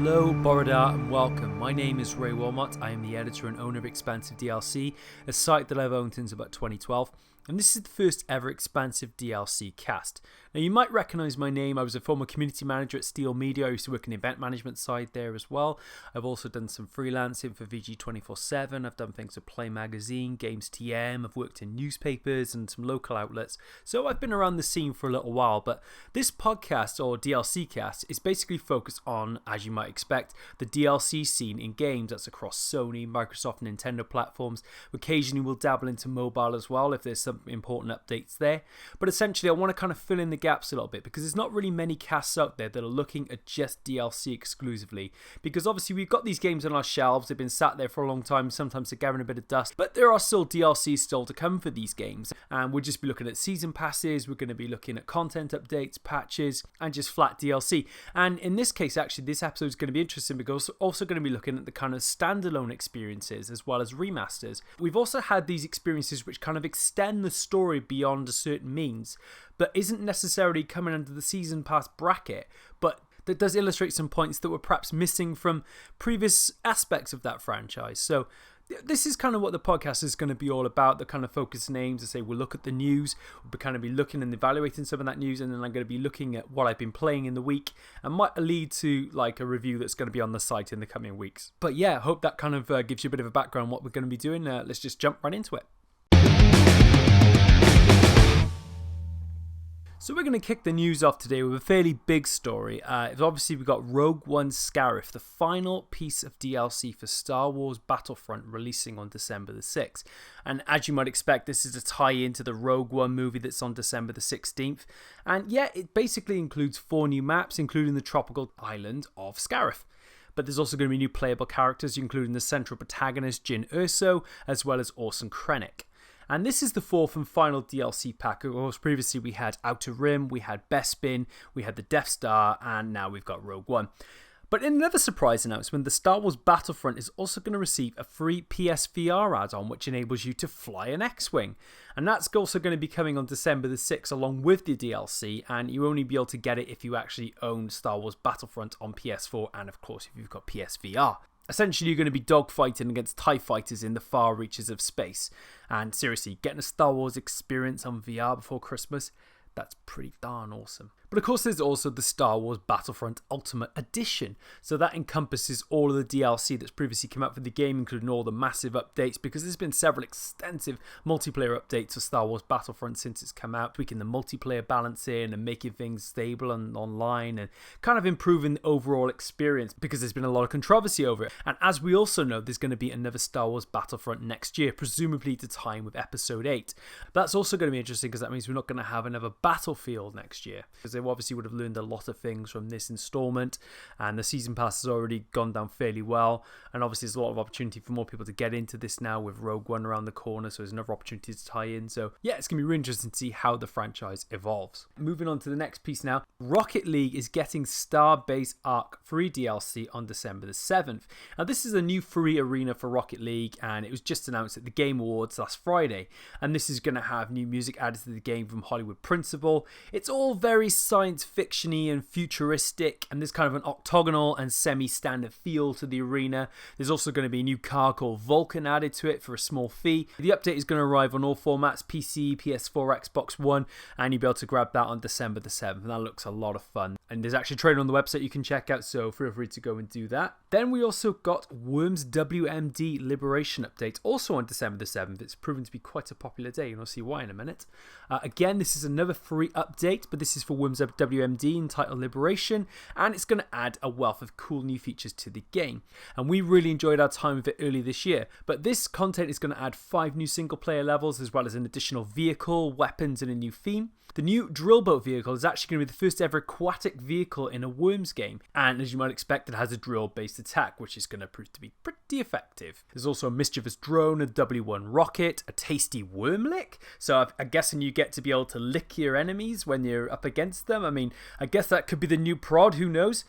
Hello, Borodar, and welcome. My name is Ray Willmott. I am the editor and owner of Expansive DLC, a site that I've owned since about 2012. And this is the first ever Expansive DLCast. Now, you might recognise my name. I was a former community manager at Steel Media. I used to work in the event management side there as well. I've also done some freelancing for VG247. I've done things for Play Magazine, Games TM. I've worked in newspapers and some local outlets. So I've been around the scene for a little while. But this podcast, or DLCcast, is basically focused on, as you might expect, the DLC scene in games. That's across Sony, Microsoft, and Nintendo platforms. Occasionally we'll dabble into mobile as well if there's some important updates there, but essentially I want to kind of fill in the gaps a little bit because there's not really many casts out there that are looking at just DLC exclusively, because obviously we've got these games on our shelves, they've been sat there for a long time, sometimes they're gathering a bit of dust, but there are still DLCs still to come for these games, and we'll just be looking at season passes, we're going to be looking at content updates, patches, and just flat DLC. And in this case, actually, this episode is going to be interesting because we're also going to be looking at the kind of standalone experiences as well as remasters. We've also had these experiences which kind of extend the story beyond a certain means, but isn't necessarily coming under the season pass bracket, but that does illustrate some points that were perhaps missing from previous aspects of that franchise. So this is kind of what the podcast is going to be all about, the kind of focus names. I say we'll look at the news, we'll kind of be looking and evaluating some of that news, and then I'm going to be looking at what I've been playing in the week and might lead to like a review that's going to be on the site in the coming weeks. But yeah, I hope that kind of gives you a bit of a background on what we're going to be doing. Let's just jump right into it. So we're going to kick the news off today with a fairly big story. Obviously we've got Rogue One Scarif, the final piece of DLC for Star Wars Battlefront, releasing on December the 6th. And as you might expect, this is a tie-in to the Rogue One movie that's on December the 16th. And yeah, it basically includes 4 new maps, including the tropical island of Scarif. But there's also going to be new playable characters, including the central protagonist Jyn Erso, as well as Orson Krennic. And this is the 4th and final DLC pack. Of course, previously we had Outer Rim, we had Bespin, we had the Death Star, and now we've got Rogue One. But in another surprise announcement, the Star Wars Battlefront is also going to receive a free PSVR add-on which enables you to fly an X-Wing. And that's also going to be coming on December the 6th along with the DLC, and you only be able to get it if you actually own Star Wars Battlefront on PS4 and of course if you've got PSVR. Essentially, you're going to be dogfighting against TIE fighters in the far reaches of space. And seriously, getting a Star Wars experience on VR before Christmas, that's pretty darn awesome. But of course, there's also the Star Wars Battlefront Ultimate Edition. So that encompasses all of the DLC that's previously come out for the game, including all the massive updates, because there's been several extensive multiplayer updates for Star Wars Battlefront since it's come out, tweaking the multiplayer balance in and making things stable and online and kind of improving the overall experience because there's been a lot of controversy over it. And as we also know, there's going to be another Star Wars Battlefront next year, presumably to time with Episode 8. But that's also going to be interesting because that means we're not going to have another Battlefield next year, because they obviously would have learned a lot of things from this installment, and the season pass has already gone down fairly well, and obviously there's a lot of opportunity for more people to get into this now with Rogue One around the corner, so there's another opportunity to tie in. So yeah, it's going to be really interesting to see how the franchise evolves. Moving on to the next piece now, Rocket League is getting Starbase Arc free DLC on December the 7th. Now this is a new free arena for Rocket League, and it was just announced at the Game Awards last Friday, and this is going to have new music added to the game from Hollywood Principle. It's all very science fiction-y and futuristic, and there's kind of an octagonal and semi-standard feel to the arena. There's also going to be a new car called Vulcan added to it for a small fee. The update is going to arrive on all formats, PC, PS4, Xbox One, and you'll be able to grab that on December the 7th, and that looks a lot of fun. And there's actually a trailer on the website you can check out, so feel free to go and do that. Then we also got Worm's W.M.D. Liberation update, also on December the 7th. It's proven to be quite a popular day, and I'll see why in a minute. Again, this is another free update, but this is for Worm's W.M.D. entitled Liberation, and it's going to add a wealth of cool new features to the game. And we really enjoyed our time with it early this year, but this content is going to add 5 new single player levels, as well as an additional vehicle, weapons, and a new theme. The new drill boat vehicle is actually going to be the first ever aquatic vehicle in a Worms game, and as you might expect, it has a drill based attack, which is going to prove to be pretty effective. There's also a mischievous drone, a W1 rocket, a tasty worm lick, so I'm guessing you get to be able to lick your enemies when you're up against them. I mean, I guess that could be the new prod, who knows?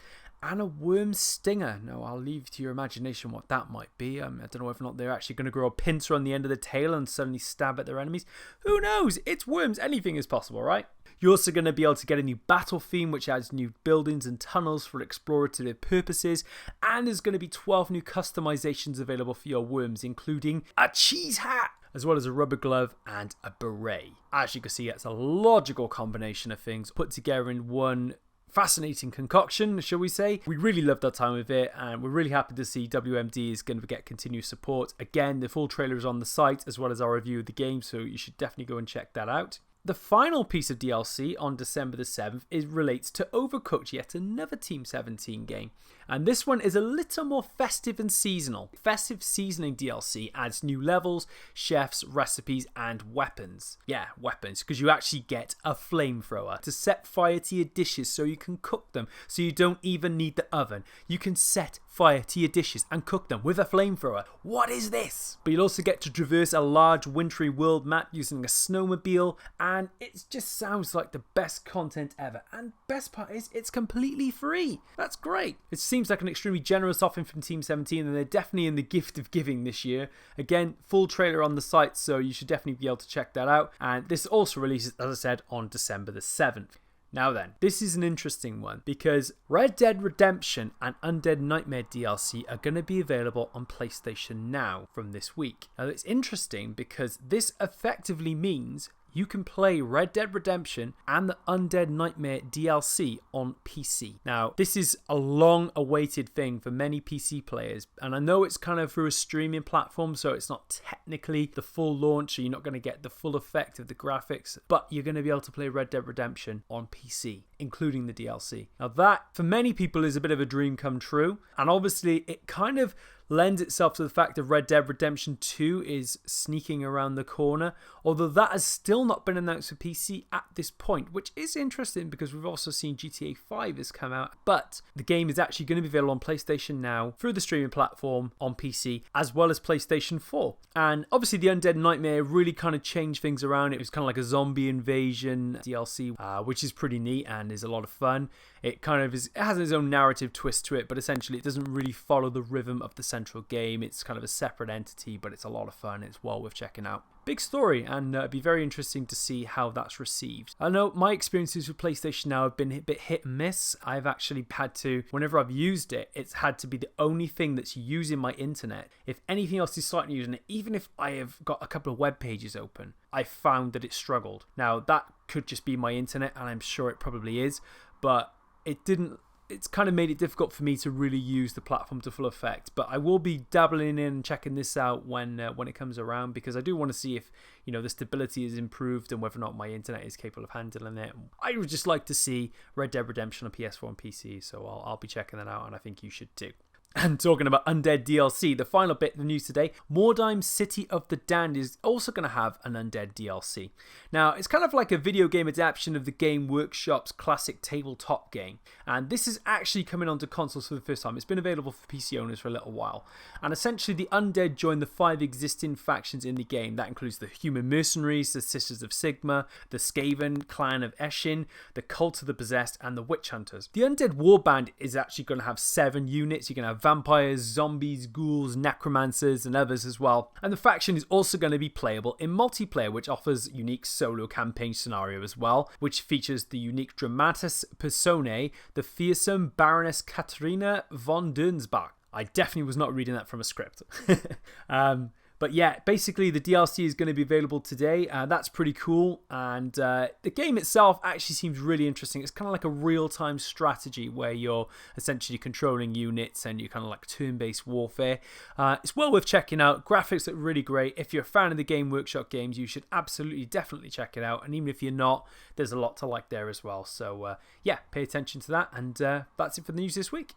and a worm stinger. Now, I'll leave to your imagination what that might be. I don't know whether or not they're actually going to grow a pincer on the end of the tail and suddenly stab at their enemies. Who knows? It's worms. Anything is possible, right? You're also going to be able to get a new battle theme, which adds new buildings and tunnels for explorative purposes. And there's going to be 12 new customizations available for your worms, including a cheese hat, as well as a rubber glove and a beret. As you can see, it's a logical combination of things put together in one fascinating concoction, shall we say. We really loved our time with it, and we're really happy to see W.M.D is going to get continued support. Again, the full trailer is on the site, as well as our review of the game, so you should definitely go and check that out. The final piece of DLC on December the 7th relates to Overcooked, yet another Team 17 game. And this one is a little more festive and seasonal. Festive Seasoning DLC adds new levels, chefs, recipes, and weapons. Yeah, weapons, because you actually get a flamethrower to set fire to your dishes so you can cook them, so you don't even need the oven. You can set fire to your dishes and cook them with a flamethrower. What is this? But you'll also get to traverse a large wintry world map using a snowmobile, and it just sounds like the best content ever. And best part is, it's completely free. That's great. It seems like an extremely generous offering from Team 17, and they're definitely in the gift of giving this year. Again, full trailer on the site, so you should definitely be able to check that out. And this also releases, as I said, on December the 7th. Now then, this is an interesting one because Red Dead Redemption and Undead Nightmare DLC are going to be available on PlayStation Now from this week. Now it's interesting because this effectively means you can play Red Dead Redemption and the Undead Nightmare DLC on PC. Now, this is a long-awaited thing for many PC players, and I know it's kind of through a streaming platform, so it's not technically the full launch, so you're not going to get the full effect of the graphics, but you're going to be able to play Red Dead Redemption on PC, including the DLC. Now, that, for many people, is a bit of a dream come true, and obviously, it kind of lends itself to the fact that Red Dead Redemption 2 is sneaking around the corner, although that has still not been announced for PC at this point, which is interesting because we've also seen GTA 5 has come out, but the game is actually going to be available on PlayStation Now through the streaming platform on PC, as well as PlayStation 4. And obviously the Undead Nightmare really kind of changed things around. It was kind of like a zombie invasion DLC, which is pretty neat and is a lot of fun. It kind of is, it has its own narrative twist to it, but essentially it doesn't really follow the rhythm of the central game. It's kind of a separate entity, but it's a lot of fun. It's well worth checking out. Big story, and it'd be very interesting to see how that's received. I know my experiences with PlayStation Now have been a bit hit and miss. I've actually had to, whenever I've used it, it's had to be the only thing that's using my internet. If anything else is slightly using it, even if I have got a couple of web pages open, I found that it struggled. Now, that could just be my internet, and I'm sure it probably is, but it didn't. It's kind of made it difficult for me to really use the platform to full effect, but I will be dabbling in and checking this out when it comes around, because I do want to see if, you know, the stability is improved and whether or not my internet is capable of handling it. I would just like to see Red Dead Redemption on PS4 and PC, so I'll be checking that out, and I think you should too. And talking about Undead DLC, the final bit of the news today, Mordheim City of the Damned is also going to have an Undead DLC. Now, it's kind of like a video game adaptation of the Game Workshop's classic tabletop game, and this is actually coming onto consoles for the first time. It's been available for PC owners for a little while, and essentially the Undead join the 5 existing factions in the game. That includes the Human Mercenaries, the Sisters of Sigma, the Skaven Clan of Eshin, the Cult of the Possessed, and the Witch Hunters. The Undead Warband is actually going to have 7 units. You're going to have vampires, zombies, ghouls, necromancers, and others as well. And the faction is also going to be playable in multiplayer, which offers unique solo campaign scenario as well, which features the unique dramatis personae, the fearsome Baroness Katarina von Dernsbach. I definitely was not reading that from a script. But yeah, basically the DLC is going to be available today. That's pretty cool. And the game itself actually seems really interesting. It's kind of like a real-time strategy where you're essentially controlling units and you're kind of like turn-based warfare. It's well worth checking out. Graphics look really great. If you're a fan of the Game Workshop games, you should absolutely, definitely check it out. And even if you're not, there's a lot to like there as well. So yeah, pay attention to that. And that's it for the news this week.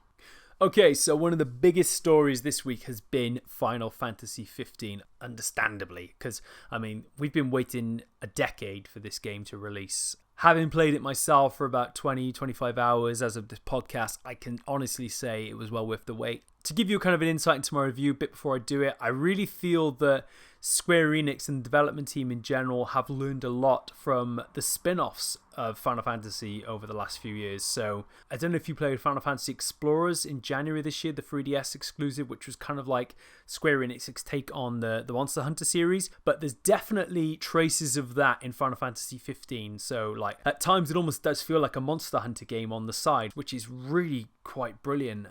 Okay, so one of the biggest stories this week has been Final Fantasy 15, understandably, because, I mean, we've been waiting a decade for this game to release. Having played it myself for about 20-25 hours as of this podcast, I can honestly say it was well worth the wait. To give you kind of an insight into my review a bit before I do it, I really feel that Square Enix and the development team in general have learned a lot from the spin-offs of Final Fantasy over the last few years. So I don't know if you played Final Fantasy Explorers in January this year, the 3DS exclusive, which was kind of like Square Enix's take on the Monster Hunter series, but there's definitely traces of that in Final Fantasy 15. So like at times it almost does feel like a Monster Hunter game on the side, which is really quite brilliant,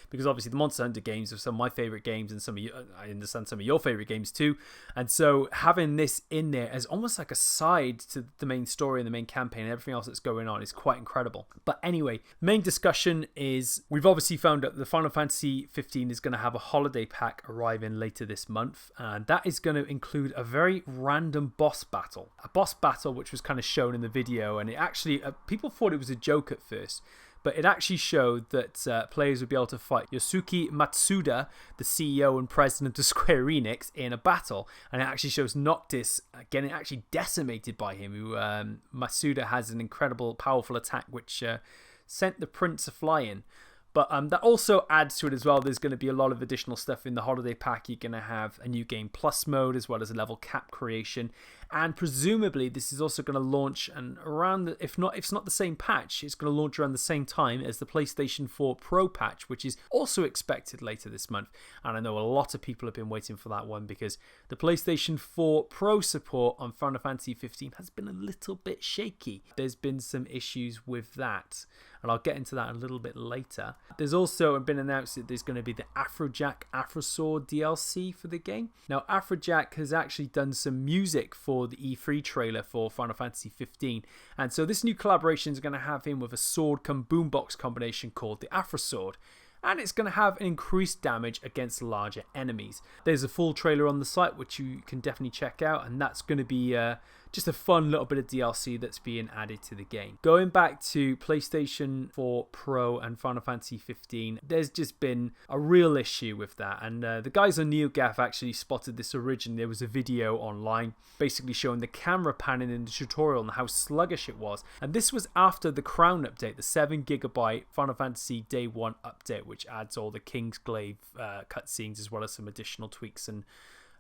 because obviously the Monster Hunter games are some of my favorite games, and I understand some of your favorite games too, and so having this in there as almost like a side to the main story and the main campaign and everything else that's going on is quite incredible. But anyway, main discussion is we've obviously found out the Final Fantasy 15 is going to have a holiday pack arriving later this month, and that is going to include a very random boss battle, which was kind of shown in the video, and it actually people thought it was a joke at first. But it actually showed that players would be able to fight Yosuke Matsuda, the CEO and president of Square Enix, in a battle. And it actually shows Noctis getting actually decimated by him. Who Matsuda has an incredible, powerful attack which sent the prince flying. But that also adds to it as well. There's going to be a lot of additional stuff in the holiday pack. You're going to have a new game plus mode as well as a level cap creation. And presumably this is also going to launch and around, if it's not the same patch, it's going to launch around the same time as the PlayStation 4 Pro patch, which is also expected later this month. And I know a lot of people have been waiting for that one because the PlayStation 4 Pro support on Final Fantasy 15 has been a little bit shaky. There's been some issues with that, and I'll get into that a little bit later. There's also been announced that there's going to be the Afrojack Afrosword DLC for the game. Now, Afrojack has actually done some music for the E3 trailer for Final Fantasy 15, and so this new collaboration is going to have him with a sword come boombox combination called the Afrosword, and it's going to have an increased damage against larger enemies. There's a full trailer on the site which you can definitely check out, and that's going to be just a fun little bit of DLC that's being added to the game. Going back to PlayStation 4 Pro and Final Fantasy 15, there's just been a real issue with that, and the guys on NeoGAF actually spotted this originally. There was a video online basically showing the camera panning in the tutorial and how sluggish it was, and this was after the Crown update, the 7GB Final Fantasy Day 1 update, which adds all the Kingsglaive cutscenes as well as some additional tweaks and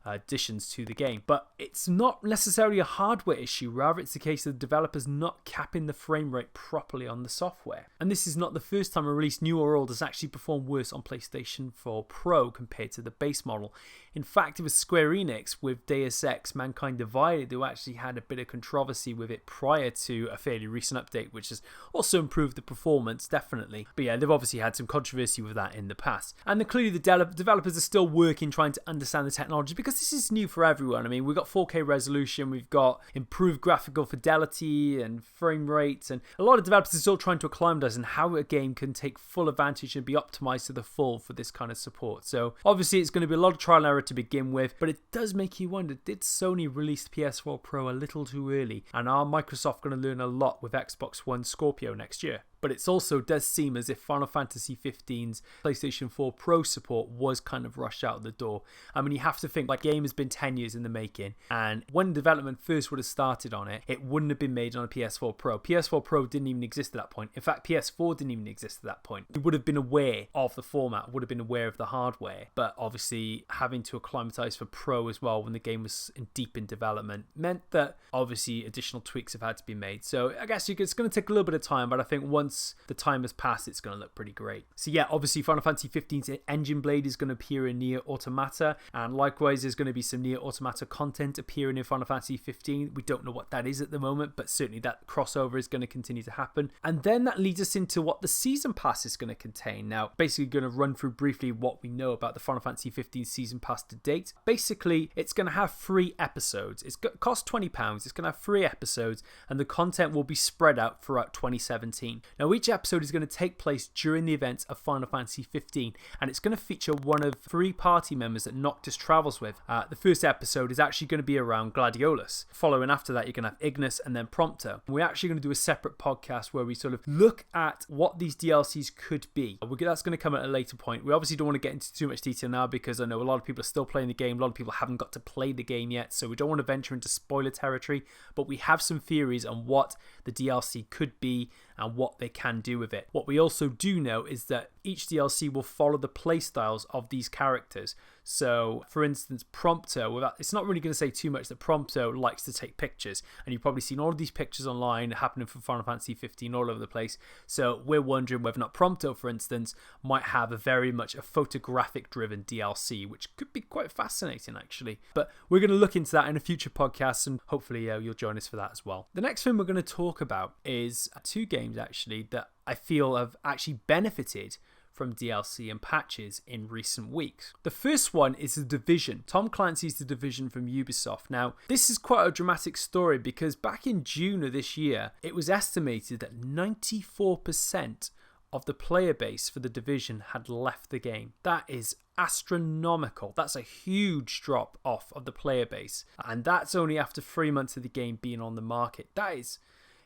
additions to the game. But it's not necessarily a hardware issue, rather it's the case of the developers not capping the frame rate properly on the software. And this is not the first time a release New World has actually performed worse on PlayStation 4 Pro compared to the base model. In fact, it was Square Enix with Deus Ex Mankind Divided who actually had a bit of controversy with it prior to a fairly recent update, which has also improved the performance, definitely. But yeah, they've obviously had some controversy with that in the past. And clearly the developers are still working, trying to understand the technology, because this is new for everyone. I mean, we've got 4K resolution, we've got improved graphical fidelity and frame rates, and a lot of developers are still trying to acclimatize on how a game can take full advantage and be optimized to the full for this kind of support. So obviously it's going to be a lot of trial and error to begin with, but it does make you wonder, did Sony release the PS4 Pro a little too early? And are Microsoft going to learn a lot with Xbox One Scorpio next year? But it also does seem as if Final Fantasy 15's PlayStation 4 Pro support was kind of rushed out the door. I mean, you have to think, like, the game has been 10 years in the making, and when development first would have started on it, it wouldn't have been made on a PS4 Pro. PS4 Pro didn't even exist at that point. In fact, PS4 didn't even exist at that point. We would have been aware of the format, would have been aware of the hardware, but obviously having to acclimatize for Pro as well when the game was deep in development meant that obviously additional tweaks have had to be made. So I guess it's going to take a little bit of time, but I think once the time has passed, it's going to look pretty great. So yeah, obviously Final Fantasy 15's Engine Blade is going to appear in Nier Automata, and likewise there's going to be some Nier Automata content appearing in Final Fantasy 15. We don't know what that is at the moment, but certainly that crossover is going to continue to happen. And then that leads us into what the Season Pass is going to contain. Now, basically going to run through briefly what we know about the Final Fantasy 15 Season Pass to date. Basically, it's going to have 3 episodes. It's going to cost £20. It's going to have 3 episodes, and the content will be spread out throughout 2017. Now, each episode is going to take place during the events of Final Fantasy 15, and it's going to feature one of 3 party members that Noctis travels with. The first episode is actually going to be around Gladiolus. Following after that, you're going to have Ignis and then Prompto. We're actually going to do a separate podcast where we sort of look at what these DLCs could be. That's going to come at a later point. We obviously don't want to get into too much detail now because I know a lot of people are still playing the game. A lot of people haven't got to play the game yet, so we don't want to venture into spoiler territory, but we have some theories on what the DLC could be and what they can do with it. What we also do know is that each DLC will follow the playstyles of these characters. So, for instance, Prompto, it's not really going to say too much that Prompto likes to take pictures. And you've probably seen all of these pictures online happening for Final Fantasy 15 all over the place. So we're wondering whether or not Prompto, for instance, might have a very much a photographic-driven DLC, which could be quite fascinating, actually. But we're going to look into that in a future podcast, and hopefully you'll join us for that as well. The next thing we're going to talk about is two games, actually, that I feel have actually benefited from DLC and patches in recent weeks. The first one is The Division. Tom Clancy's The Division from Ubisoft. Now, this is quite a dramatic story because back in June of this year, it was estimated that 94% of the player base for The Division had left the game. That is astronomical. That's a huge drop off of the player base. And that's only after 3 months of the game being on the market.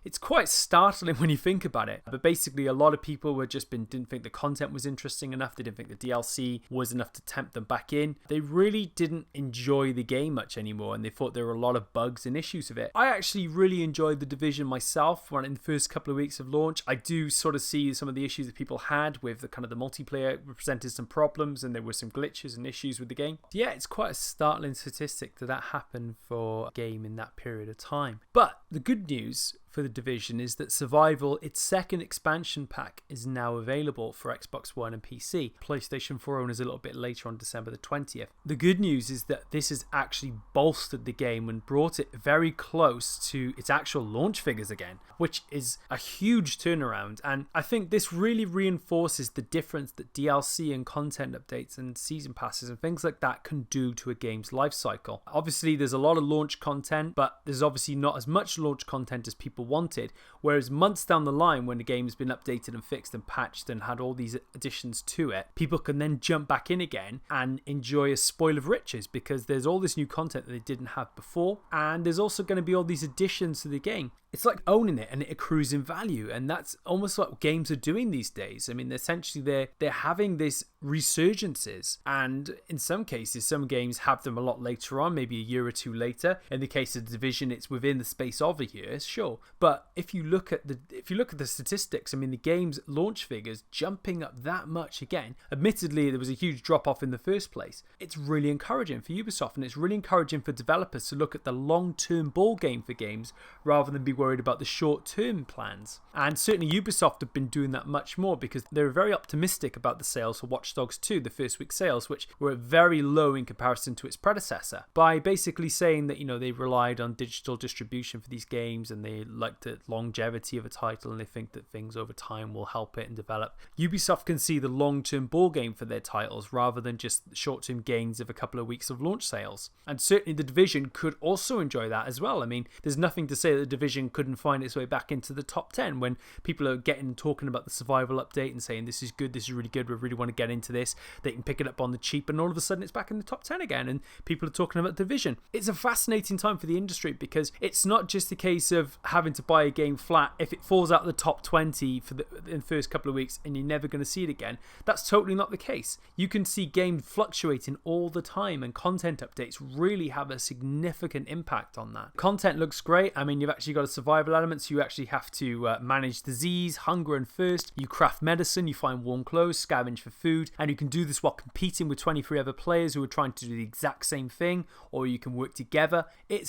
It's quite startling when you think about it. But basically, a lot of people didn't think the content was interesting enough. They didn't think the DLC was enough to tempt them back in. They really didn't enjoy the game much anymore, and they thought there were a lot of bugs and issues with it. I actually really enjoyed The Division myself in the first couple of weeks of launch. I do sort of see some of the issues that people had with the multiplayer represented some problems, and there were some glitches and issues with the game. Yeah, it's quite a startling statistic that happened for a game in that period of time. But the good news for The Division is that Survival, its second expansion pack, is now available for Xbox One and PC. PlayStation 4 owners a little bit later on December the 20th. The good news is that this has actually bolstered the game and brought it very close to its actual launch figures again, which is a huge turnaround. And I think this really reinforces the difference that DLC and content updates and season passes and things like that can do to a game's life cycle. Obviously, there's a lot of launch content, but there's obviously not as much launch content as people wanted, whereas months down the line, when the game has been updated and fixed and patched and had all these additions to it, people can then jump back in again and enjoy a spoil of riches because there's all this new content that they didn't have before, and there's also going to be all these additions to the game. It's like owning it and it accrues in value, and that's almost like what games are doing these days. I mean, essentially they're having these resurgences, and in some cases some games have them a lot later on, maybe a year or two later. In the case of The Division, it's within the space of a year, sure, but if you look at the statistics, I mean, the game's launch figures jumping up that much again. Admittedly, there was a huge drop off in the first place. It's really encouraging for Ubisoft, and it's really encouraging for developers to look at the long-term ball game for games rather than be worried about the short-term plans. And certainly Ubisoft have been doing that much more because they were very optimistic about the sales for Watch Dogs 2, the first week sales, which were very low in comparison to its predecessor, by basically saying that, they relied on digital distribution for these games and they liked the longevity of a title and they think that things over time will help it and develop. Ubisoft can see the long-term ball game for their titles rather than just short-term gains of a couple of weeks of launch sales. And certainly The Division could also enjoy that as well. I mean, there's nothing to say that The Division couldn't find its way back into the top 10 when people are talking about the survival update and saying this is good, this is really good, we really want to get into this. They can pick it up on the cheap and all of a sudden it's back in the top 10 again and people are talking about Division. It's a fascinating time for the industry because it's not just a case of having to buy a game flat if it falls out of the top 20 in the first couple of weeks and you're never going to see it again. That's totally not the case. You can see games fluctuating all the time, and content updates really have a significant impact on that. Content looks great. I mean, you've actually got a survival element, so you actually have to manage disease, hunger and thirst. You craft medicine, you find warm clothes, scavenge for food, and you can do this while competing with 23 other players who are trying to do the exact same thing, or you can work together. It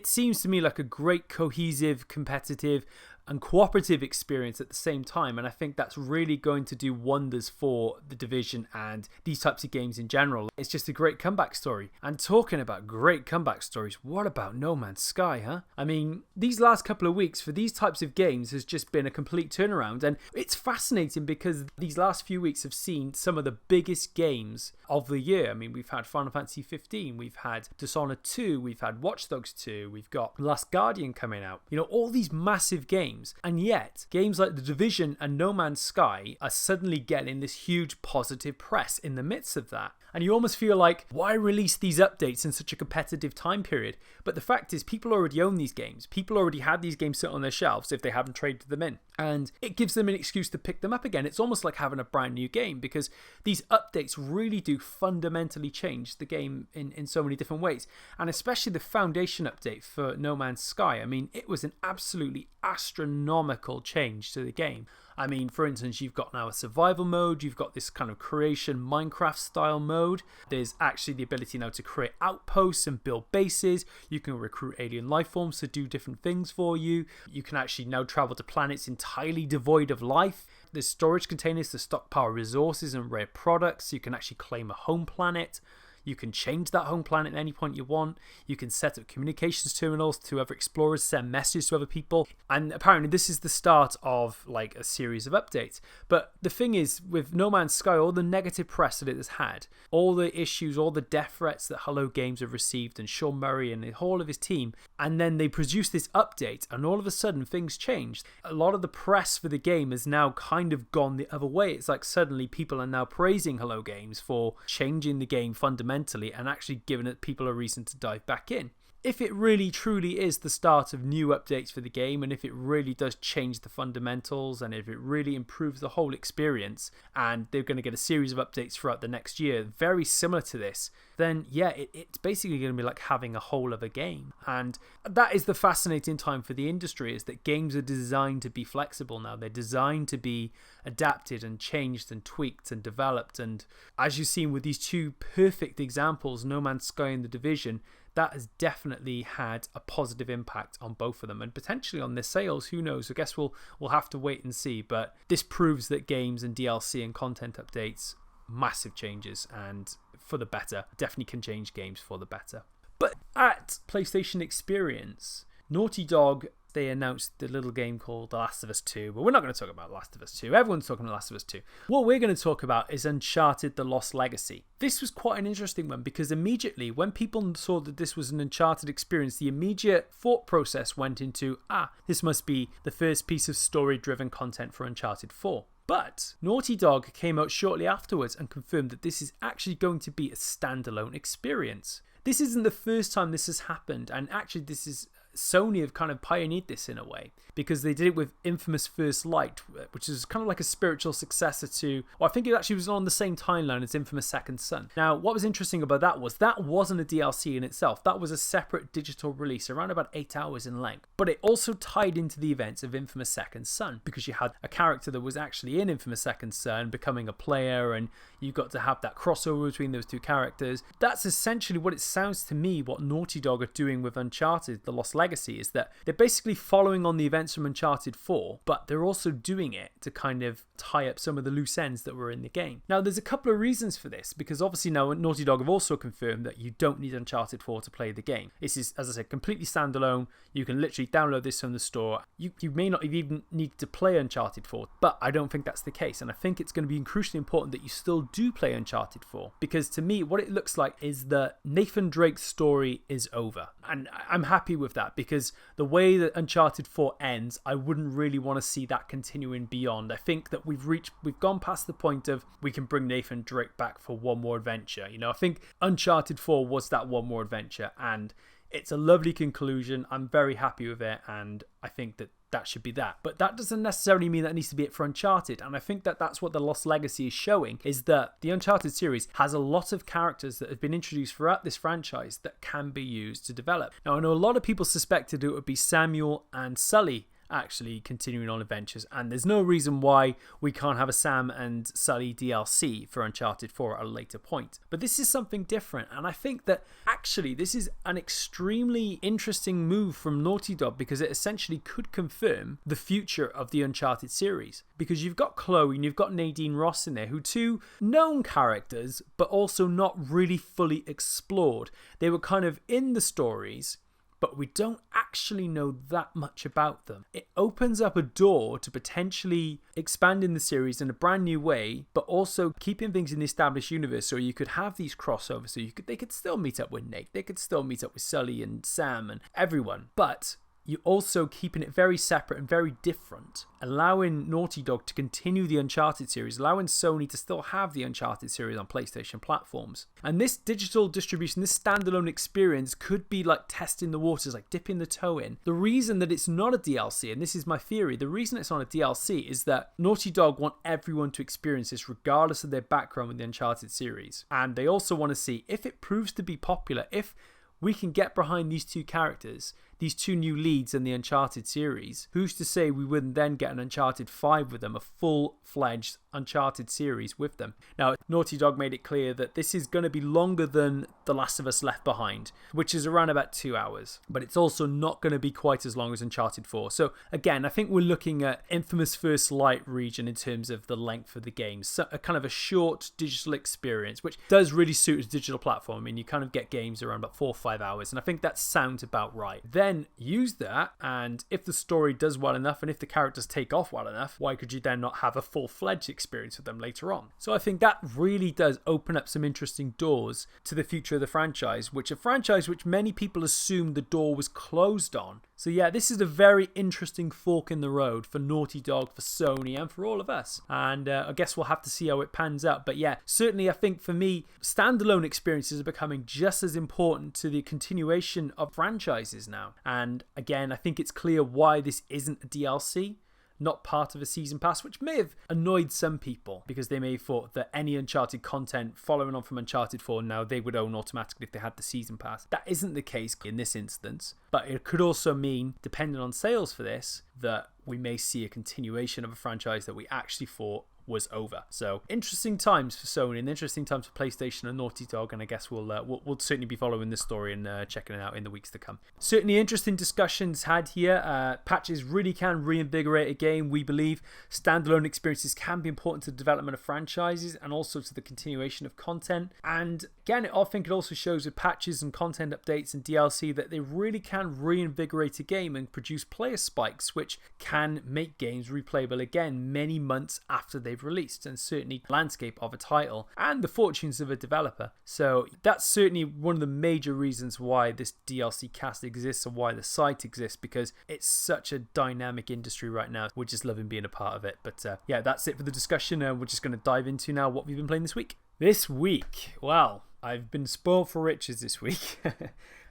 seems to me like a great cohesive, competitive and cooperative experience at the same time, and I think that's really going to do wonders for The Division and these types of games in general. It's just a great comeback story. And talking about great comeback stories, what about No Man's Sky, huh? I mean, these last couple of weeks for these types of games has just been a complete turnaround, and it's fascinating because these last few weeks have seen some of the biggest games of the year. I mean, we've had Final Fantasy 15, we've had Dishonored 2, we've had Watch Dogs 2, we've got Last Guardian coming out. All these massive games. And yet, games like The Division and No Man's Sky are suddenly getting this huge positive press in the midst of that. And you almost feel like, why release these updates in such a competitive time period? But the fact is, people already own these games. People already had these games sit on their shelves if they haven't traded them in. And it gives them an excuse to pick them up again. It's almost like having a brand new game because these updates really do fundamentally change the game in so many different ways. And especially the foundation update for No Man's Sky. I mean, it was an absolutely astronomical change to the game. I mean, for instance, you've got now a survival mode, you've got this kind of creation Minecraft style mode. There's actually the ability now to create outposts and build bases. You can recruit alien life forms to do different things for you. You can actually now travel to planets entirely devoid of life. There's storage containers to stockpile resources and rare products. You can actually claim a home planet. You can change that home planet at any point you want. You can set up communications terminals to other explorers, send messages to other people. And apparently this is the start of like a series of updates. But the thing is, with No Man's Sky, all the negative press that it has had, all the issues, all the death threats that Hello Games have received, and Sean Murray and the whole of his team, and then they produce this update, and all of a sudden things changed. A lot of the press for the game has now kind of gone the other way. It's like suddenly people are now praising Hello Games for changing the game fundamentally and actually giving it people a reason to dive back in. If it really truly is the start of new updates for the game, and if it really does change the fundamentals, and if it really improves the whole experience, and they're going to get a series of updates throughout the next year very similar to this, then yeah, it's basically going to be like having a whole other game. And that is the fascinating time for the industry, is that games are designed to be flexible now. They're designed to be adapted and changed and tweaked and developed. And as you've seen with these two perfect examples, No Man's Sky and The Division, that has definitely had a positive impact on both of them, and potentially on their sales. Who knows? I guess we'll have to wait and see. But this proves that games and DLC and content updates, massive changes, and for the better. Definitely can change games for the better. But at PlayStation Experience, Naughty Dog, they announced the little game called The Last of Us 2. But we're not going to talk about The Last of Us 2. Everyone's talking about The Last of Us 2. What we're going to talk about is Uncharted: The Lost Legacy. This was quite an interesting one, because immediately when people saw that this was an Uncharted experience, the immediate thought process went into, this must be the first piece of story-driven content for Uncharted 4. But Naughty Dog came out shortly afterwards and confirmed that this is actually going to be a standalone experience. This isn't the first time this has happened, and actually this is Sony have kind of pioneered this in a way, because they did it with Infamous First Light, which is kind of like a spiritual successor to, well, I think it actually was on the same timeline as Infamous Second Son. Now, what was interesting about that wasn't a DLC in itself. That was a separate digital release, around about 8 hours in length. But it also tied into the events of Infamous Second Son, because you had a character that was actually in Infamous Second Son becoming a player, and you got to have that crossover between those two characters. That's essentially what it sounds to me what Naughty Dog are doing with Uncharted: The Lost Legacy, is that they're basically following on the events from Uncharted 4, but they're also doing it to kind of tie up some of the loose ends that were in the game. Now, there's a couple of reasons for this, because obviously now Naughty Dog have also confirmed that you don't need Uncharted 4 to play the game. This is, as I said, completely standalone. You can literally download this from the store. You may not even need to play Uncharted 4, but I don't think that's the case, and I think it's going to be crucially important that you still do play Uncharted 4, because to me, what it looks like is that Nathan Drake's story is over, and I'm happy with that, because the way that Uncharted 4 ends, I wouldn't really want to see that continuing beyond. I think that we've gone past the point of we can bring Nathan Drake back for one more adventure. You know, I think Uncharted 4 was that one more adventure, and it's a lovely conclusion. I'm very happy with it, and I think that should be that. But that doesn't necessarily mean that needs to be it for Uncharted, and I think that that's what The Lost Legacy is showing, is that the Uncharted series has a lot of characters that have been introduced throughout this franchise that can be used to develop. Now, I know a lot of people suspected it would be Samuel and Sully actually continuing on adventures, and there's no reason why we can't have a Sam and Sully DLC for Uncharted 4 at a later point. But this is something different, and I think that actually this is an extremely interesting move from Naughty Dog, because it essentially could confirm the future of the Uncharted series, because you've got Chloe and you've got Nadine Ross in there, who two known characters but also not really fully explored. They were kind of in the stories, but we don't actually know that much about them. It opens up a door to potentially expanding the series in a brand new way, but also keeping things in the established universe, so you could have these crossovers, so they could still meet up with Nate, they could still meet up with Sully and Sam and everyone, but you're also keeping it very separate and very different, allowing Naughty Dog to continue the Uncharted series, allowing Sony to still have the Uncharted series on PlayStation platforms. And this digital distribution, this standalone experience, could be like testing the waters, like dipping the toe in. The reason that it's not a DLC, and this is my theory, the reason it's not a DLC is that Naughty Dog want everyone to experience this regardless of their background with the Uncharted series. And they also want to see if it proves to be popular, if we can get behind these two characters, these two new leads in the Uncharted series, who's to say we wouldn't then get an Uncharted 5 with them, a full-fledged Uncharted series with them. Now, Naughty Dog made it clear that this is going to be longer than The Last of Us Left Behind, which is around about 2 hours, but it's also not going to be quite as long as Uncharted 4. So again, I think we're looking at Infamous First Light region in terms of the length of the game. So a kind of a short digital experience, which does really suit a digital platform. I mean, you kind of get games around about 4 or 5 hours, and I think that sounds about right. Then use that, and if the story does well enough and if the characters take off well enough, why could you then not have a full-fledged experience with them later on? So I think that really does open up some interesting doors to the future of the franchise, which many people assumed the door was closed on. So yeah, this is a very interesting fork in the road for Naughty Dog, for Sony, and for all of us. And I guess we'll have to see how it pans out. But yeah, certainly I think for me, standalone experiences are becoming just as important to the continuation of franchises now. And again, I think it's clear why this isn't a DLC, not part of a season pass, which may have annoyed some people because they may have thought that any Uncharted content following on from Uncharted 4 now they would own automatically if they had the season pass. That isn't the case in this instance, but it could also mean, depending on sales for this, that we may see a continuation of a franchise that we actually thought was over. So interesting times for Sony and interesting times for PlayStation and Naughty Dog, and I guess we'll certainly be following this story and checking it out in the weeks to come. Certainly interesting discussions had here. Patches really can reinvigorate a game. We believe standalone experiences can be important to the development of franchises and also to the continuation of content. And again, I think it also shows with patches and content updates and DLC that they really can reinvigorate a game and produce player spikes, which can make games replayable again many months after they've released, and certainly the landscape of a title and the fortunes of a developer. So that's certainly one of the major reasons why this DLC cast exists and why the site exists, because it's such a dynamic industry right now. We're just loving being a part of it. But yeah, that's it for the discussion. We're just going to dive into now what we've been playing this week. This week, well, I've been spoiled for riches this week.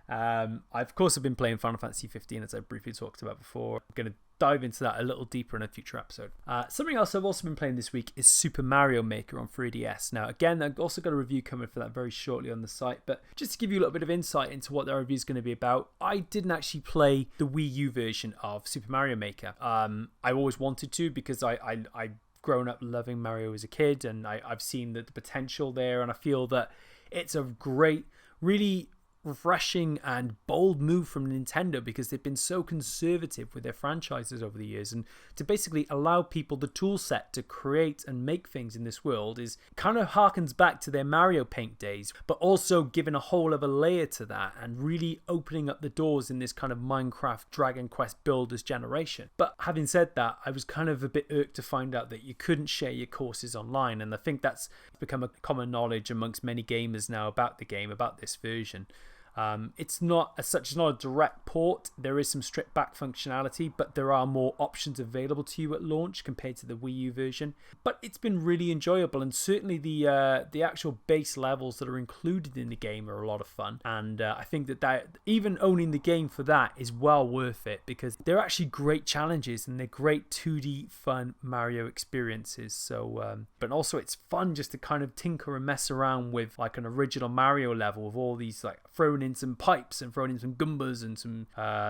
Of course, I've been playing Final Fantasy 15, as I briefly talked about before. I'm going to dive into that a little deeper in a future episode. Something else I've also been playing this week is Super Mario Maker on 3DS. Now, again, I've also got a review coming for that very shortly on the site, but just to give you a little bit of insight into what that review is going to be about, I didn't actually play the Wii U version of Super Mario Maker. I always wanted to because I've grown up loving Mario as a kid, and I've seen the potential there, and I feel that it's a great, really refreshing and bold move from Nintendo, because they've been so conservative with their franchises over the years, and to basically allow people the tool set to create and make things in this world is kind of harkens back to their Mario Paint days, but also giving a whole other layer to that and really opening up the doors in this kind of Minecraft Dragon Quest builders generation. But having said that, I was kind of a bit irked to find out that you couldn't share your courses online, and I think that's become a common knowledge amongst many gamers now about the game, about this version. It's not as such, it's not a direct port. There is some stripped back functionality, but there are more options available to you at launch compared to the Wii U version. But it's been really enjoyable, and certainly the actual base levels that are included in the game are a lot of fun. And I think that even owning the game for that is well worth it, because they're actually great challenges and they're great 2D fun Mario experiences. So, but also it's fun just to kind of tinker and mess around with like an original Mario level with all these like throwing in some pipes and throwing in some Goombas and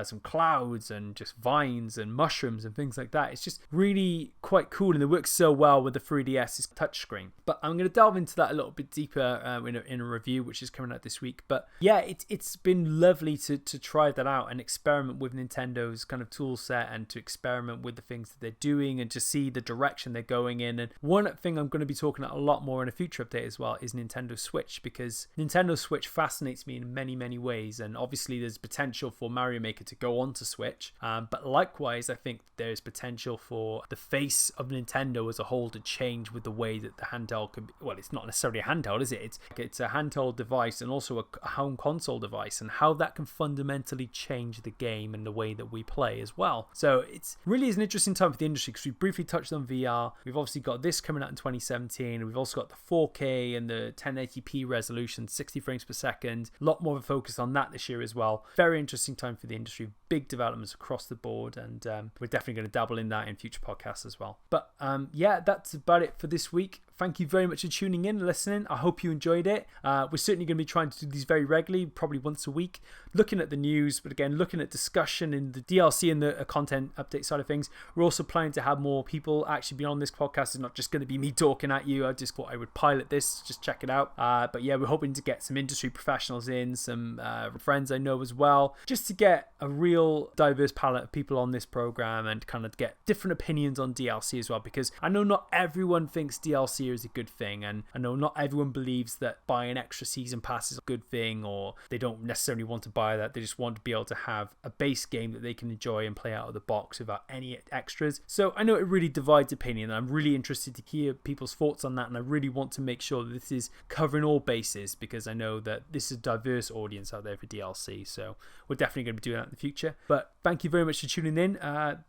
some clouds and just vines and mushrooms and things like that. It's just really quite cool, and it works so well with the 3DS's touchscreen. But I'm going to delve into that a little bit deeper in a review which is coming out this week. But yeah, it's been lovely to try that out and experiment with Nintendo's kind of tool set, and to experiment with the things that they're doing and to see the direction they're going in. And one thing I'm going to be talking about a lot more in a future update as well is Nintendo Switch, because Nintendo Switch fascinates me in many ways, and obviously there's potential for Mario Maker to go on to Switch, but likewise I think there's potential for the face of Nintendo as a whole to change with the way that the handheld can be. Well, it's not necessarily a handheld, is it? It's a handheld device and also a home console device, and how that can fundamentally change the game and the way that we play as well. So it's really is an interesting time for the industry, because we briefly touched on VR. We've obviously got this coming out in 2017, and we've also got the 4K and the 1080p resolution, 60 frames per second. A lot more of a focus on that this year as well. Very interesting time for the industry, big developments across the board, and we're definitely going to dabble in that in future podcasts as well. But yeah, that's about it for this week. thank you very much for tuning in and listening. I hope you enjoyed it. We're certainly going to be trying to do these very regularly, probably once a week, looking at the news, but again, looking at discussion in the DLC and the content update side of things. We're also planning to have more people actually be on this podcast. It's not just going to be me talking at you. I just thought I would pilot this, just check it out. But yeah, we're hoping to get some industry professionals in, some friends I know as well, just to get a real diverse palette of people on this program and kind of get different opinions on DLC as well, because I know not everyone thinks DLC is a good thing, and I know not everyone believes that buying extra season pass is a good thing, or they don't necessarily want to buy that. They just want to be able to have a base game that they can enjoy and play out of the box without any extras. So I know it really divides opinion, and I'm really interested to hear people's thoughts on that, and I really want to make sure that this is covering all bases, because I know that this is a diverse audience out there for DLC. So we're definitely going to be doing that in the future. But thank you very much for tuning in.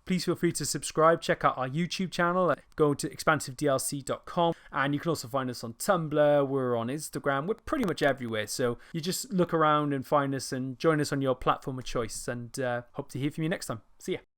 Please feel free to subscribe, check out our YouTube channel, go to expansivedlc.com, and you can also find us on Tumblr, we're on Instagram, we're pretty much everywhere. So you just look around and find us and join us on your platform of choice, and hope to hear from you next time. See ya.